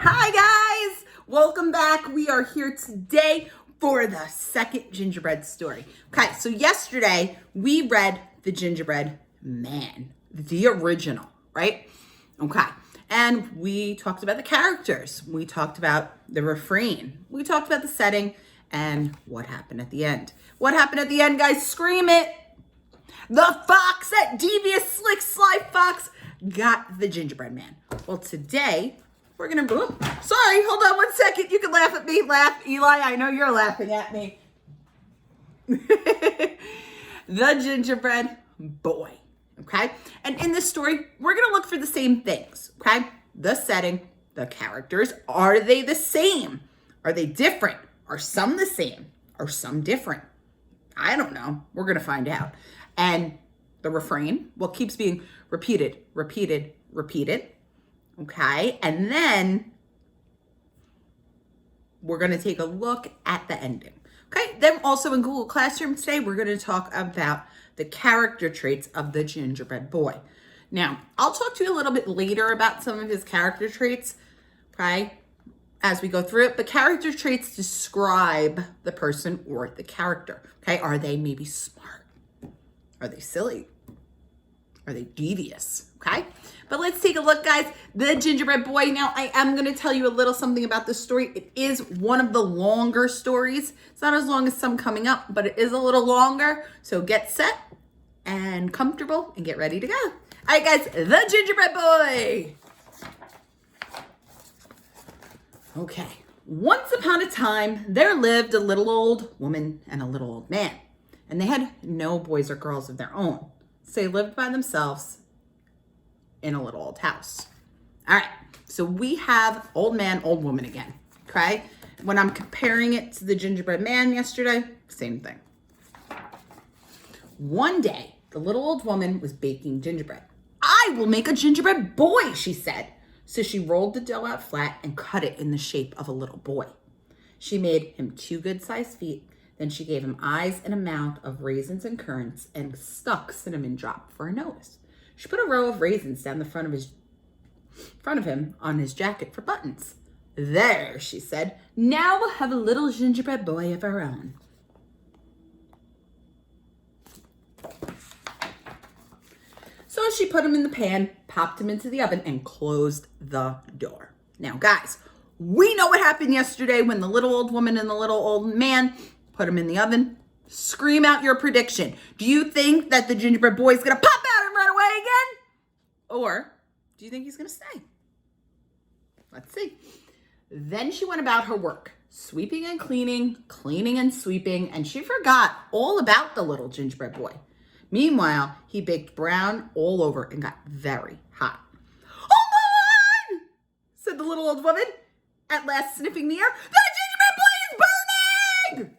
Hi guys, welcome back. We are here today for the second gingerbread story. Okay, so yesterday we read The Gingerbread Man, the original, right? Okay, and we talked about the characters. We talked about the refrain. We talked about the setting and what happened at the end. What happened at the end, guys? Scream it. The fox, that devious, slick, sly fox, got the gingerbread man. Well, today, we're gonna, sorry, hold on 1 second. You can laugh at me. Laugh, Eli, I know you're laughing at me. The Gingerbread Boy, okay? And in this story, we're gonna look for the same things, okay? The setting, the characters, are they the same? Are they different? Are some the same? Are some different? I don't know. We're gonna find out. And the refrain, well, keeps being repeated, repeated, repeated. Okay. And then we're going to take a look at the ending. Okay. Then also in Google Classroom today, we're going to talk about the character traits of the gingerbread boy. Now, I'll talk to you a little bit later about some of his character traits. Okay. As we go through it, but character traits describe the person or the character. Okay. Are they maybe smart? Are they silly? Are they devious? Okay. But let's take a look, guys. The Gingerbread Boy. Now, I am going to tell you a little something about this story. It is one of the longer stories. It's not as long as some coming up, but it is a little longer. So get set and comfortable and get ready to go. All right, guys. The Gingerbread Boy. Okay. Once upon a time, there lived a little old woman and a little old man. And they had no boys or girls of their own. So they lived by themselves in a little old house. All right, so we have old man, old woman again, okay? When I'm comparing it to the gingerbread man yesterday, same thing. One day, the little old woman was baking gingerbread. I will make a gingerbread boy, she said. So she rolled the dough out flat and cut it in the shape of a little boy. She made him 2 good-sized feet. Then she gave him eyes and a mouth of raisins and currants and stuck cinnamon drop for a nose. She put a row of raisins down the front of him on his jacket for buttons. There, she said, now we'll have a little gingerbread boy of our own. So she put him in the pan, popped him into the oven, and closed the door. Now, guys, we know what happened yesterday when the little old woman and the little old man put them in the oven. Scream out your prediction. Do you think that the gingerbread boy is going to pop out and run away again? Or do you think he's going to stay? Let's see. Then she went about her work, sweeping and cleaning, cleaning and sweeping, and she forgot all about the little gingerbread boy. Meanwhile, he baked brown all over and got very hot. Hold on, said the little old woman, at last sniffing the air. The gingerbread boy is burning!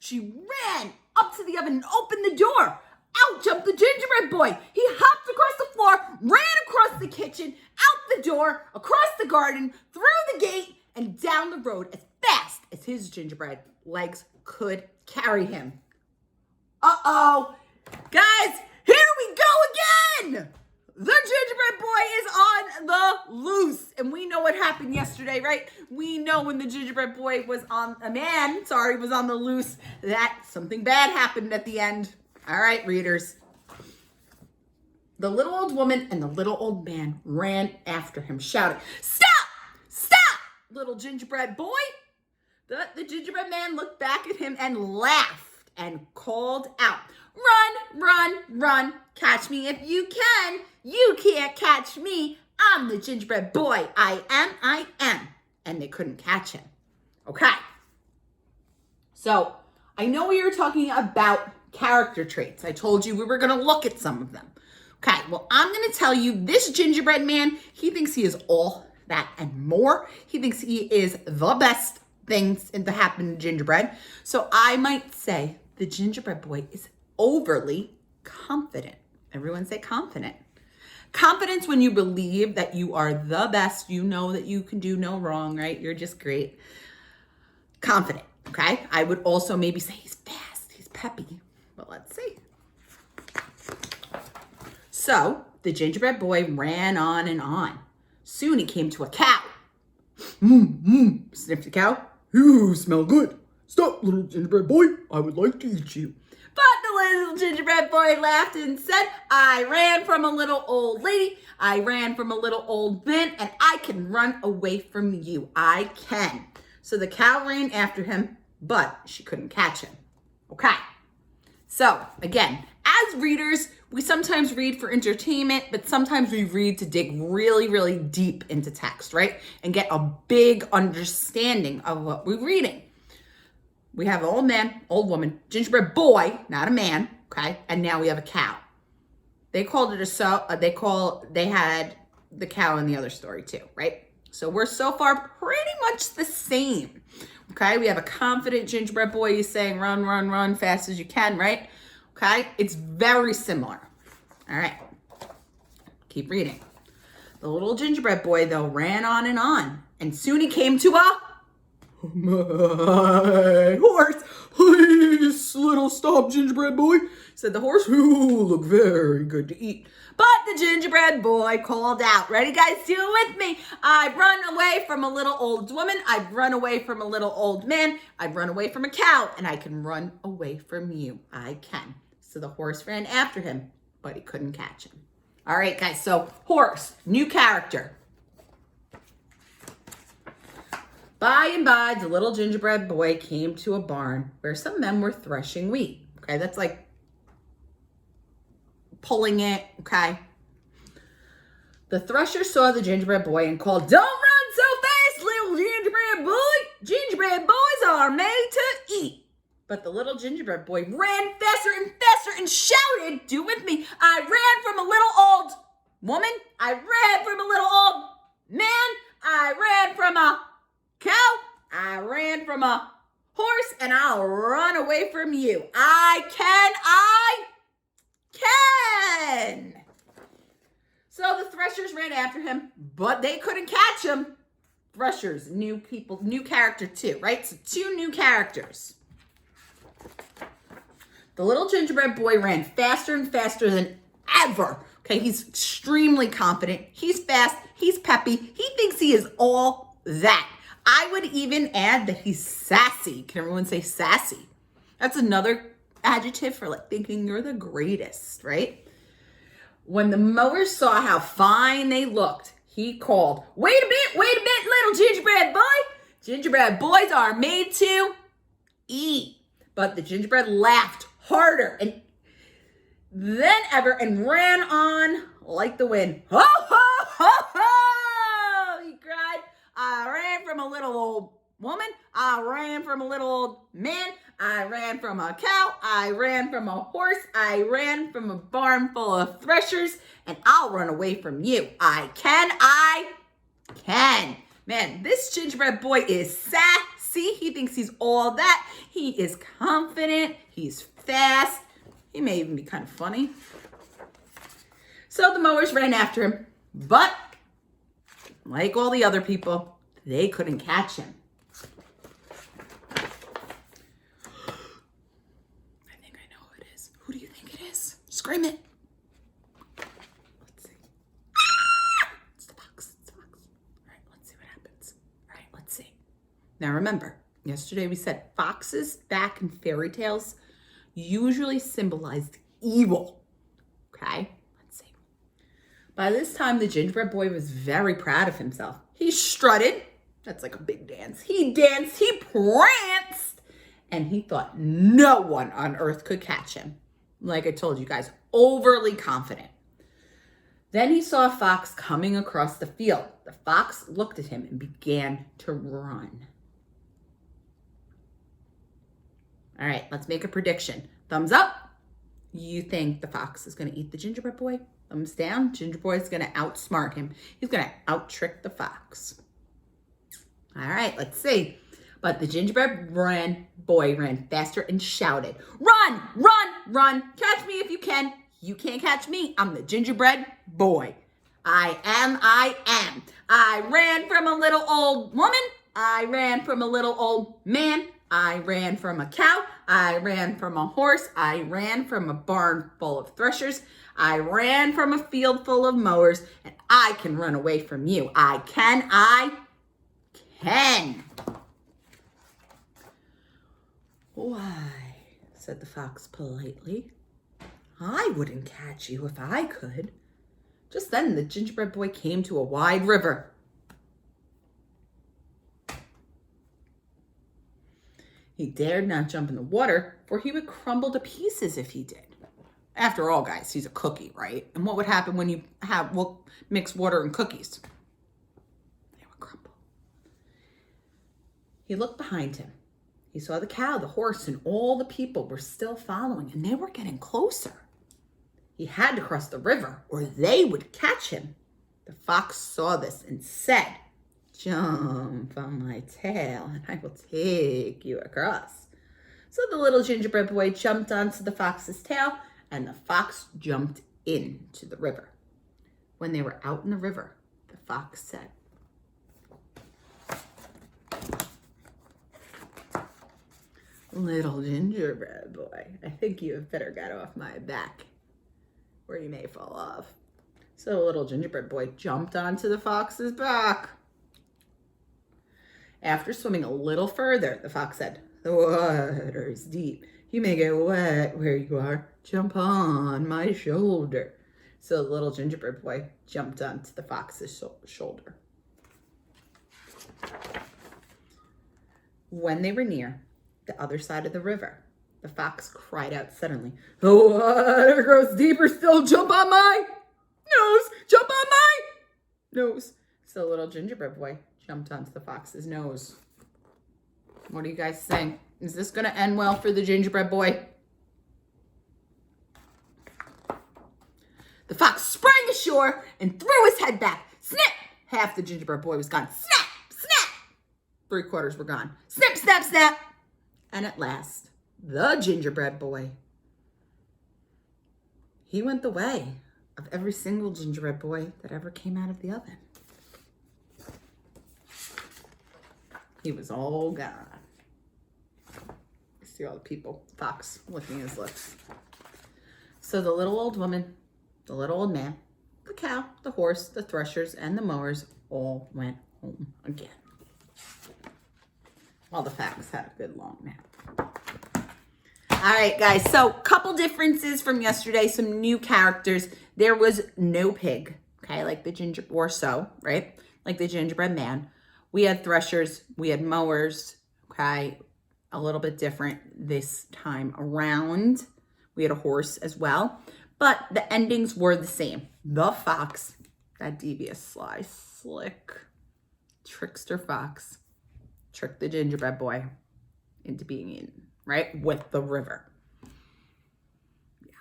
She ran up to the oven and opened the door. Out jumped the gingerbread boy. He hopped across the floor, ran across the kitchen, out the door, across the garden, through the gate, and down the road as fast as his gingerbread legs could carry him. Uh-oh. Guys, here we go again. The gingerbread boy is on the loose. And we know what happened yesterday, right? We know when the gingerbread boy was on the loose, that something bad happened at the end. All right, readers. The little old woman and the little old man ran after him, shouting, "Stop! Stop, little gingerbread boy!" The gingerbread man looked back at him and laughed and called out, "Run, run, run. Catch me if you can. You can't catch me. I'm the gingerbread boy. I am. And they couldn't catch him. Okay. So I know we were talking about character traits. I told you we were going to look at some of them. Okay. Well, I'm going to tell you this gingerbread man, he thinks he is all that and more. He thinks he is the best things to happen to gingerbread. So I might say the gingerbread boy is overly confident. Everyone say confident. Confidence when you believe that you are the best. You know that you can do no wrong, right? You're just great. Confident, okay? I would also maybe say he's fast. He's peppy. But let's see. So the the gingerbread boy ran on and on. Soon he came to a cow. Sniffed the cow. You smell good. Stop, little gingerbread boy. I would like to eat you. But the little gingerbread boy laughed and said, I ran from a little old lady. I ran from a little old man, and I can run away from you. I can. So the cow ran after him, but she couldn't catch him. Okay. So again, as readers, we sometimes read for entertainment, but sometimes we read to dig really, really deep into text, right? And get a big understanding of what we're reading. We have an old man, old woman, gingerbread boy, not a man, okay? And now we have a cow. They called it they had the cow in the other story too, right? So we're so far pretty much the same, okay? We have a confident gingerbread boy. He's saying, run, run, run, fast as you can, right? Okay? It's very similar. All right. Keep reading. The little gingerbread boy, though, ran on, and soon he came to a my horse. Please, little stop, gingerbread boy, said the horse, who look very good to eat. But the gingerbread boy called out, ready guys, do it with me. I've run away from a little old woman. I've run away from a little old man. I've run away from a cow, and I can run away from you. I can. So the horse ran after him, but he couldn't catch him. All right, guys, so horse, new character. By and by, the little gingerbread boy came to a barn where some men were threshing wheat. Okay, that's like pulling it, okay? The thresher saw the gingerbread boy and called, don't run so fast, little gingerbread boy. Gingerbread boys are made to eat. But the little gingerbread boy ran faster and faster and shouted, do it with me, I ran from a little old woman. I ran from a little old man. I ran from a cow. I ran from a horse, and I'll run away from you. I can. So the threshers ran after him, but they couldn't catch him. Threshers, new people, new character too, right? So two new characters. The little gingerbread boy ran faster and faster than ever. Okay, he's extremely confident. He's fast. He's peppy. He thinks he is all that. I would even add that he's sassy. Can everyone say sassy? That's another adjective for like thinking you're the greatest, right? When the mowers saw how fine they looked, he called, wait a bit, little gingerbread boy. Gingerbread boys are made to eat. But the gingerbread laughed harder than ever and ran on like the wind. Ho, ho, ho, ho, he cried. I ran from a little old woman. I ran from a little old man. I ran from a cow. I ran from a horse. I ran from a barn full of threshers, and I'll run away from you. I can. Man, this gingerbread boy is sassy. He thinks he's all that. He is confident. He's fast. He may even be kind of funny. So the mowers ran after him, but like all the other people, they couldn't catch him. I think I know who it is. Who do you think it is? Scream it. Let's see. Ah! It's the fox. It's the fox. All right, let's see what happens. All right, let's see. Now remember, yesterday we said foxes back in fairy tales usually symbolized evil. Okay? Let's see. By this time, the gingerbread boy was very proud of himself. He strutted. That's like a big dance. He danced. He pranced. And he thought no one on earth could catch him. Like I told you guys, overly confident. Then he saw a fox coming across the field. The fox looked at him and began to run. All right, let's make a prediction. Thumbs up. You think the fox is going to eat the gingerbread boy? Thumbs down. Gingerbread boy is going to outsmart him. He's going to out-trick the fox. All right, let's see. But the gingerbread boy ran faster and shouted, run, run, run. Catch me if you can. You can't catch me. I'm the gingerbread boy. I am. I ran from a little old woman. I ran from a little old man. I ran from a cow. I ran from a horse. I ran from a barn full of threshers. I ran from a field full of mowers, and I can run away from you. I can. Why, said the fox politely, I wouldn't catch you if I could. Just then the gingerbread boy came to a wide river. He dared not jump in the water, for he would crumble to pieces if he did. After all, guys, he's a cookie, right? And what would happen when you mix water and cookies? They would crumble. He looked behind him. He saw the cow, the horse, and all the people were still following, and they were getting closer. He had to cross the river, or they would catch him. The fox saw this and said, jump on my tail, and I will take you across. So the little gingerbread boy jumped onto the fox's tail, and the fox jumped into the river. When they were out in the river, the fox said, little gingerbread boy, I think you have better get off my back, or you may fall off. So the little gingerbread boy jumped onto the fox's back. After swimming a little further, the fox said, the water is deep. You may get wet where you are. Jump on my shoulder. So the little gingerbread boy jumped onto the fox's shoulder. When they were near the other side of the river, the fox cried out suddenly, the water grows deeper still. Jump on my nose. Jump on my nose. So the little gingerbread boy jumped onto the fox's nose. What do you guys think? Is this going to end well for the gingerbread boy? The fox sprang ashore and threw his head back. Snip! Half the gingerbread boy was gone. Snap! Snap! 3/4 were gone. Snip, snap, snap! And at last, the gingerbread boy, he went the way of every single gingerbread boy that ever came out of the oven. He was all gone. You see all the people, fox licking his lips. So the little old woman, the little old man, the cow, the horse, the threshers, and the mowers all went home again. While the fox had a good long nap. All right, guys, so couple differences from yesterday, some new characters. There was no pig, okay, like the like the gingerbread man. We had threshers, we had mowers, okay, a little bit different this time around. We had a horse as well, but the endings were the same. The fox, that devious, sly, slick, trickster fox, tricked the gingerbread boy into being eaten, right, with the river. Yeah.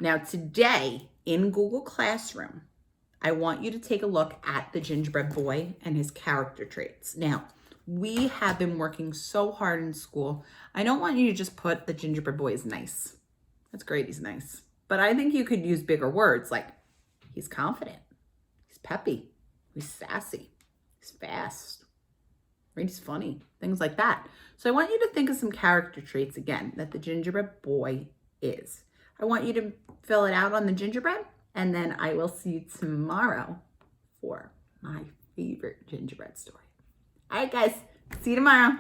Now today in Google Classroom, I want you to take a look at the gingerbread boy and his character traits. Now, we have been working so hard in school. I don't want you to just put the gingerbread boy is nice. That's great, he's nice. But I think you could use bigger words like he's confident, he's peppy, he's sassy, he's fast, or he's funny, things like that. So I want you to think of some character traits again that the gingerbread boy is. I want you to fill it out on the gingerbread, and then I will see you tomorrow for my favorite gingerbread story. All right, guys, see you tomorrow.